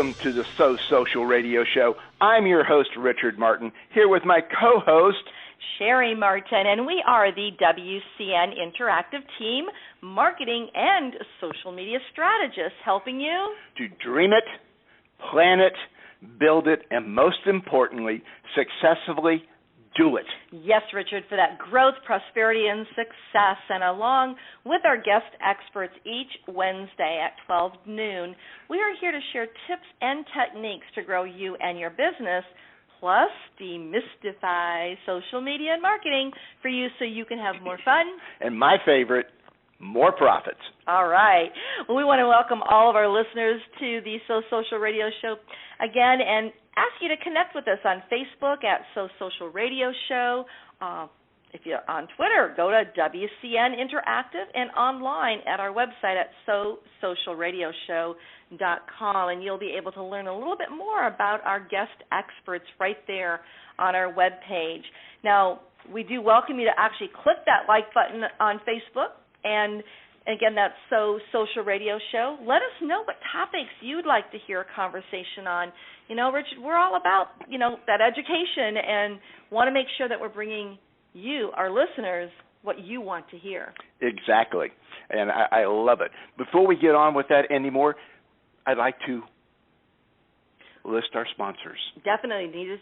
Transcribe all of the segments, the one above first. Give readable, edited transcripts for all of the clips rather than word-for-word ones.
Welcome to the So Social Radio Show. I'm your host, Richard Martin, here with my co-host, Cheri Martin, and we are the WCN Interactive Team, marketing and social media strategists, helping you to dream it, plan it, build it, and most importantly, successfully do it. Yes, Richard, for that growth, prosperity, and success. And along with our guest experts each Wednesday at 12 noon, we are here to share tips and techniques to grow you and your business, plus demystify social media and marketing for you so you can have more fun. And my favorite, more profits. All right. Well, we want to welcome all of our listeners to the So Social Radio Show again and ask you to connect with us on Facebook at So Social Radio Show. If you're on Twitter, go to WCN Interactive, and online at our website at SoSocialRadioShow.com, and you'll be able to learn a little bit more about our guest experts right there on our webpage. Now, we do welcome you to actually click that like button on Facebook, and again, that's So Social Radio Show. Let us know what topics you'd like to hear a conversation on. You know, Richard, we're all about, that education and want to make sure that we're bringing you, our listeners, what you want to hear. Exactly, and I love it. Before we get on with that anymore, I'd like to list our sponsors. Definitely need to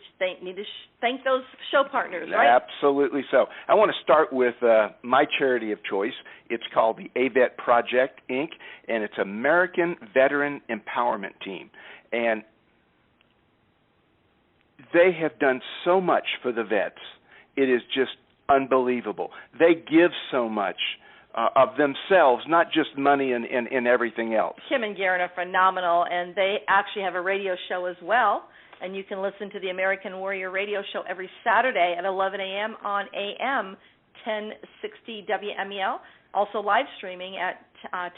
thank those show partners, right? Absolutely so. I want to start with my charity of choice. It's called the AVET Project, Inc., and it's American Veteran Empowerment Team. And they have done so much for the vets. It is just unbelievable. They give so much of themselves, not just money and everything else. Kim and Garen are phenomenal, and they actually have a radio show as well, and you can listen to the American Warrior Radio Show every Saturday at 11 a.m. on AM 1060 WMEL, also live streaming at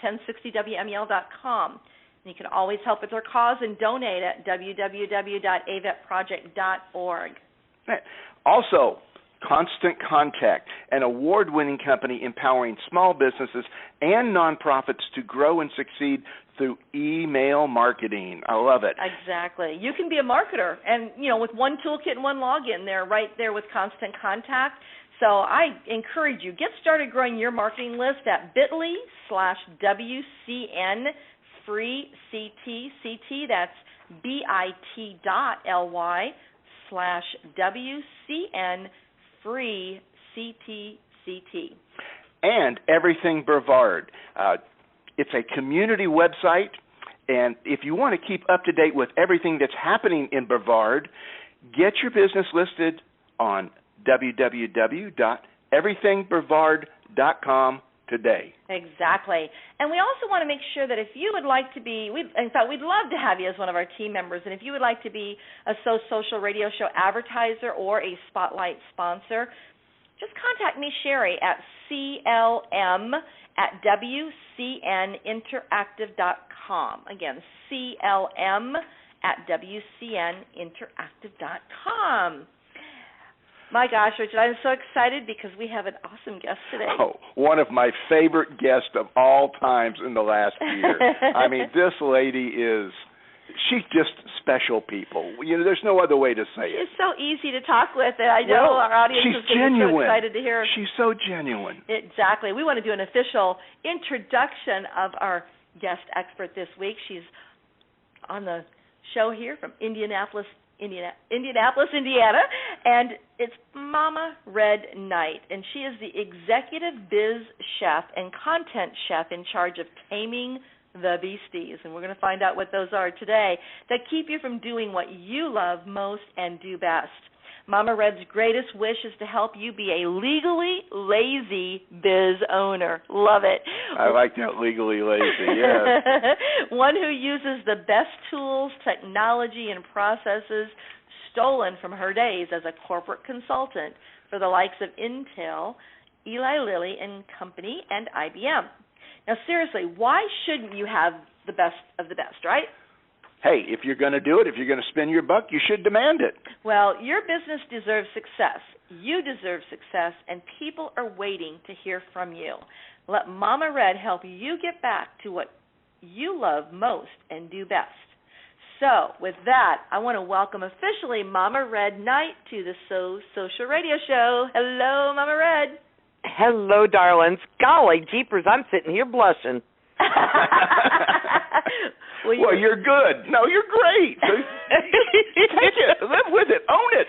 1060WMEL.com. And you can always help with their cause and donate at www.avetproject.org. Also, Constant Contact, an award-winning company empowering small businesses and nonprofits to grow and succeed through email marketing. I love it. Exactly. You can be a marketer, and with one toolkit and one login, they're right there with Constant Contact. So I encourage you, get started growing your marketing list at bit.ly/WCN free CT. That's bit.ly/WCN free CT. And Everything Brevard. It's a community website, and if you want to keep up to date with everything that's happening in Brevard, get your business listed on www.everythingbrevard.com today. Exactly. And we also want to make sure that if you would like to be, we'd love to have you as one of our team members, and if you would like to be a So Social Radio Show advertiser or a Spotlight sponsor, just contact me, Cheri, at CLM@WCNinteractive.com. Again, CLM@WCNinteractive.com. My gosh, Richard, I'm so excited because we have an awesome guest today. Oh, one of my favorite guests of all times in the last year. I mean, this lady she's just special people. There's no other way to say it. She's so easy to talk with, and I know our audience is going to be so excited to hear her. She's so genuine. Exactly. We want to do an official introduction of our guest expert this week. She's on the show here from Indianapolis, Indiana, and it's Mama Red Knight, and she is the executive biz chef and content chef in charge of taming the beasties, and we're going to find out what those are today that keep you from doing what you love most and do best. Mama Red's greatest wish is to help you be a legally lazy biz owner. Love it. I like that, legally lazy, yes. One who uses the best tools, technology, and processes stolen from her days as a corporate consultant for the likes of Intel, Eli Lilly and Company, and IBM. Now, seriously, why shouldn't you have the best of the best, right? Hey, if you're going to do it, if you're going to spend your buck, you should demand it. Well, your business deserves success. You deserve success, and people are waiting to hear from you. Let Mama Red help you get back to what you love most and do best. So, with that, I want to welcome officially Mama Red Knight to the Social Radio Show. Hello, Mama Red. Hello, darlings. Golly jeepers, I'm sitting here blushing. Well, you're good. No, you're great. Take it. Live with it. Own it.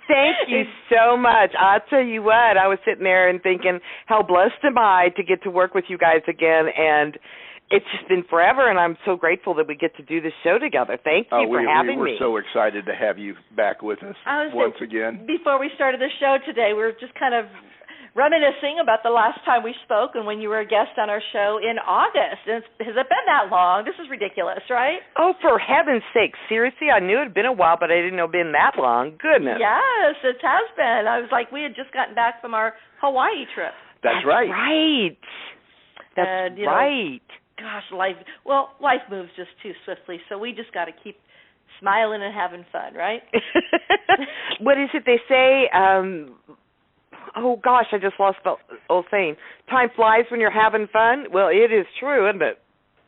Thank you so much. I'll tell you what, I was sitting there and thinking, how blessed am I to get to work with you guys again, and it's just been forever, and I'm so grateful that we get to do this show together. Thank you for having me. We're so excited to have you back with us once again. Before we started the show today, we were just kind of reminiscing about the last time we spoke and when you were a guest on our show in August. And has it been that long? This is ridiculous, right? Oh, for heaven's sake. Seriously, I knew it had been a while, but I didn't know it had been that long. Goodness. Yes, it has been. I was like, we had just gotten back from our Hawaii trip. That's right. Right. That's right. Gosh, life moves just too swiftly, so we just got to keep smiling and having fun, right? What is it they say? Oh, gosh, I just lost the old saying. Time flies when you're having fun. Well, it is true, isn't it?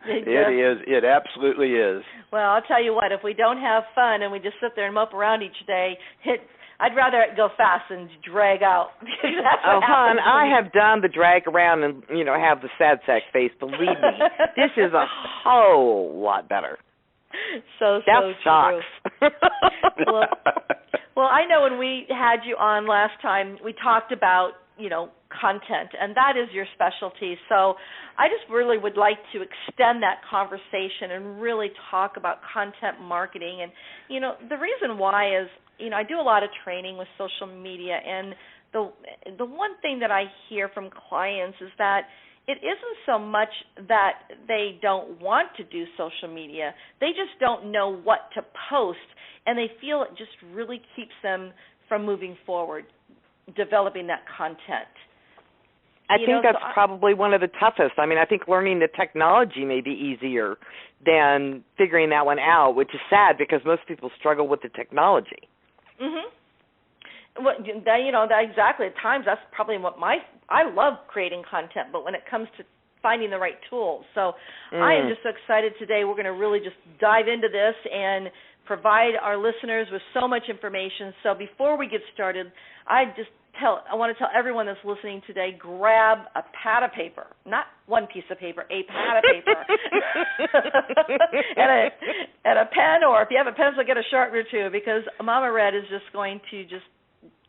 It is. It absolutely is. Well, I'll tell you what, if we don't have fun and we just sit there and mope around each day, I'd rather it go fast than drag out. Oh, hon, I have done the drag around and, have the sad sack face. Believe me, this is a whole lot better. So that sucks. Well, I know when we had you on last time, we talked about, content, and that is your specialty. So I just really would like to extend that conversation and really talk about content marketing. And, the reason why is, I do a lot of training with social media, and the one thing that I hear from clients is that it isn't so much that they don't want to do social media. They just don't know what to post, and they feel it just really keeps them from moving forward, developing that content. I think that's probably one of the toughest. I mean, I think learning the technology may be easier than figuring that one out, which is sad because most people struggle with the technology. Mm-hmm. Well, exactly. At times, that's probably what I love creating content, but when it comes to finding the right tools. So I am just so excited today. We're going to really just dive into this and provide our listeners with so much information. So before we get started, I want to tell everyone that's listening today, grab a pad of paper, not one piece of paper, a pad of paper, and a pen, or if you have a pencil, get a sharpener too, because Mama Red is just going to just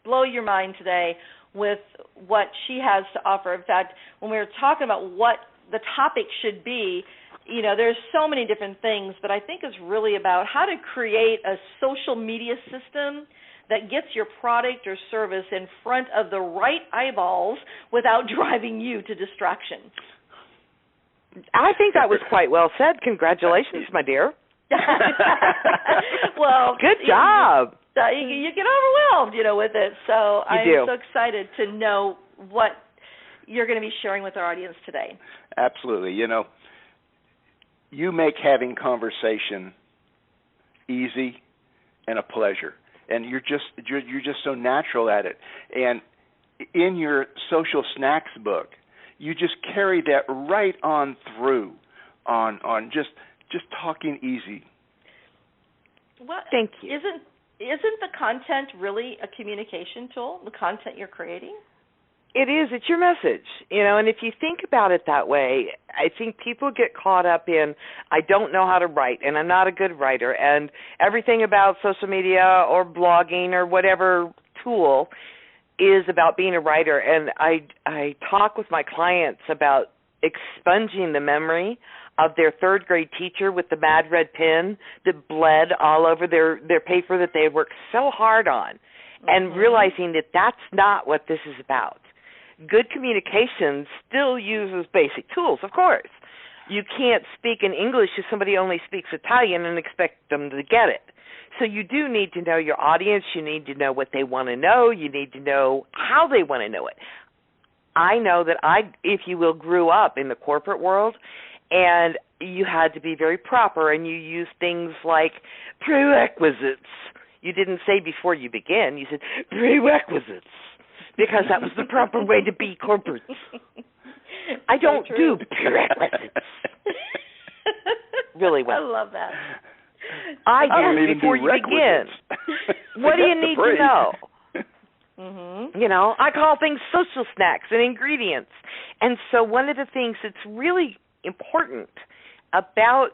blow your mind today with what she has to offer. In fact, when we were talking about what the topic should be, there's so many different things, but I think it's really about how to create a social media system that gets your product or service in front of the right eyeballs without driving you to distraction. I think that was quite well said. Congratulations, my dear. Well, good job. You get overwhelmed, with it. So I'm so excited to know what you're going to be sharing with our audience today. Absolutely. You make having conversation easy and a pleasure, and you're just so natural at it. And in your social snacks book, you just carry that right on through on just talking easy. Well, thank you. Isn't the content really a communication tool, the content you're creating? It is. It's your message, and if you think about it that way, I think people get caught up in, I don't know how to write, and I'm not a good writer, and everything about social media or blogging or whatever tool is about being a writer. And I talk with my clients about expunging the memory of their third grade teacher with the mad red pen that bled all over their paper that they had worked so hard on, and realizing that that's not what this is about. Good communication still uses basic tools, of course. You can't speak in English if somebody only speaks Italian and expect them to get it. So you do need to know your audience. You need to know what they want to know. You need to know how they want to know it. I know that if you will, grew up in the corporate world, and you had to be very proper, and you used things like prerequisites. You didn't say before you begin. You said prerequisites, because that was the proper way to be corporate. I don't do prerequisites. Really well. I love that. I don't do even before do you begin. What do you need to know? You know, I call things social snacks and ingredients. And so one of the things that's really important about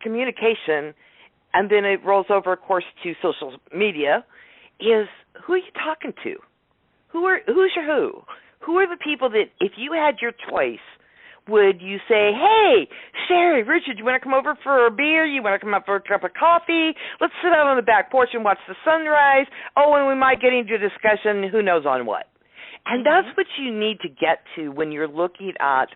communication, and then it rolls over, of course, to social media, is who are you talking to? Who's your who? Who are the people that, if you had your choice, would you say, hey, Cheri, Richard, you want to come over for a beer? You want to come up for a cup of coffee? Let's sit out on the back porch and watch the sunrise. Oh, and we might get into a discussion, who knows on what. And that's what you need to get to when you're looking at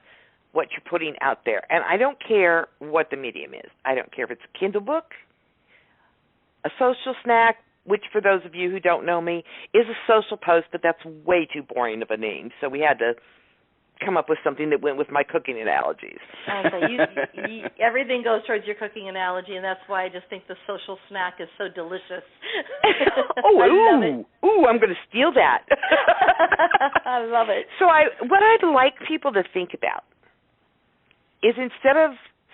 what you're putting out there. And I don't care what the medium is. I don't care if it's a Kindle book, a social snack, which for those of you who don't know me is a social post, but that's way too boring of a name. So we had to come up with something that went with my cooking analogies. Okay, everything goes towards your cooking analogy, and that's why I just think the social snack is so delicious. I'm going to steal that. I love it. So what I'd like people to think about is, instead of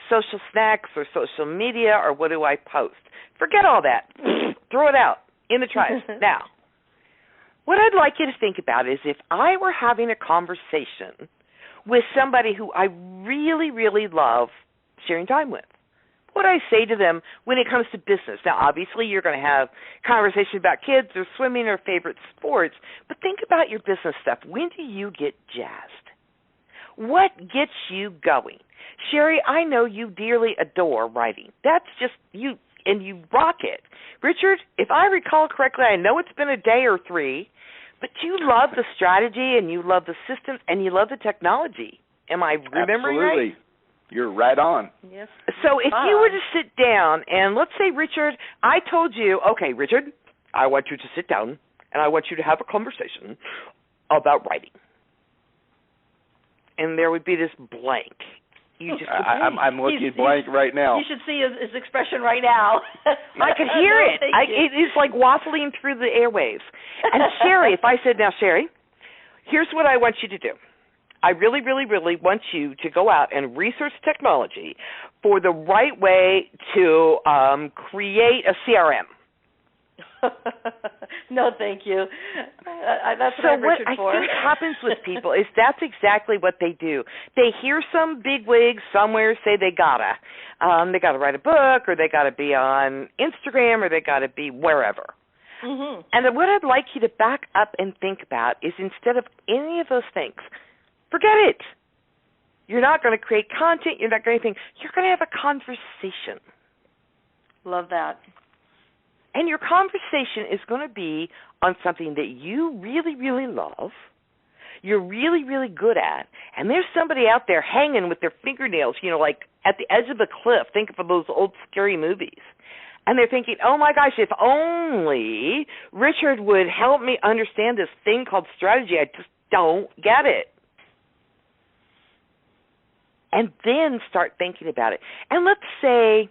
social snacks or social media or what do I post, forget all that. Throw it out in the trash. Now, what I'd like you to think about is, if I were having a conversation with somebody who I really, really love sharing time with, what I say to them when it comes to business. Now, obviously, you're going to have conversation about kids or swimming or favorite sports, but think about your business stuff. When do you get jazzed? What gets you going? Cheri, I know you dearly adore writing. That's just you, and you rock it. Richard, if I recall correctly, I know it's been a day or three, but you love the strategy and you love the systems and you love the technology. Am I remembering right? Absolutely. You're right on. Yes. So if you were to sit down and, let's say, Richard, I told you, okay, Richard, I want you to sit down and I want you to have a conversation about writing. And there would be this blank. You just I'm looking blank right now. You should see his expression right now. I could hear it. It is like waffling through the airwaves. And Cheri, if I said, now, Cheri, here's what I want you to do. I really, really, really want you to go out and research technology for the right way to create a CRM. No, thank you. That's so what I for. think happens with people is that's exactly what they do. They hear some bigwig somewhere say they gotta write a book, or they gotta be on Instagram, or they gotta be wherever. And then what I'd like you to back up and think about is, instead of any of those things, forget it. You're not going to create content. You're not going to anything. You're going to have a conversation. Love that. And your conversation is going to be on something that you really, really love, you're really, really good at, and there's somebody out there hanging with their fingernails, like at the edge of a cliff. Think of those old scary movies. And they're thinking, oh, my gosh, if only Richard would help me understand this thing called strategy. I just don't get it. And then start thinking about it. And let's say,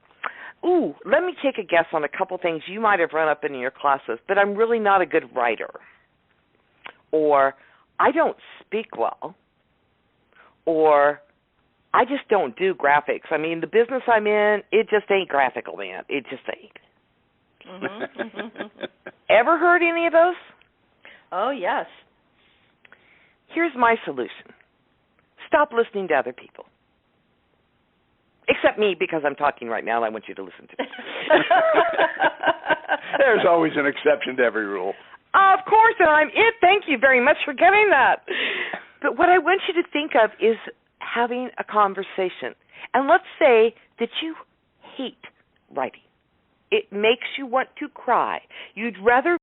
let me take a guess on a couple things you might have run up in your classes, that I'm really not a good writer, or I don't speak well, or I just don't do graphics. I mean, the business I'm in, it just ain't graphical, man. It just ain't. Ever heard any of those? Oh, yes. Here's my solution. Stop listening to other people. Except me, because I'm talking right now and I want you to listen to me. There's always an exception to every rule. Of course, and I'm it. Thank you very much for getting that. But what I want you to think of is having a conversation. And let's say that you hate writing. It makes you want to cry. You'd rather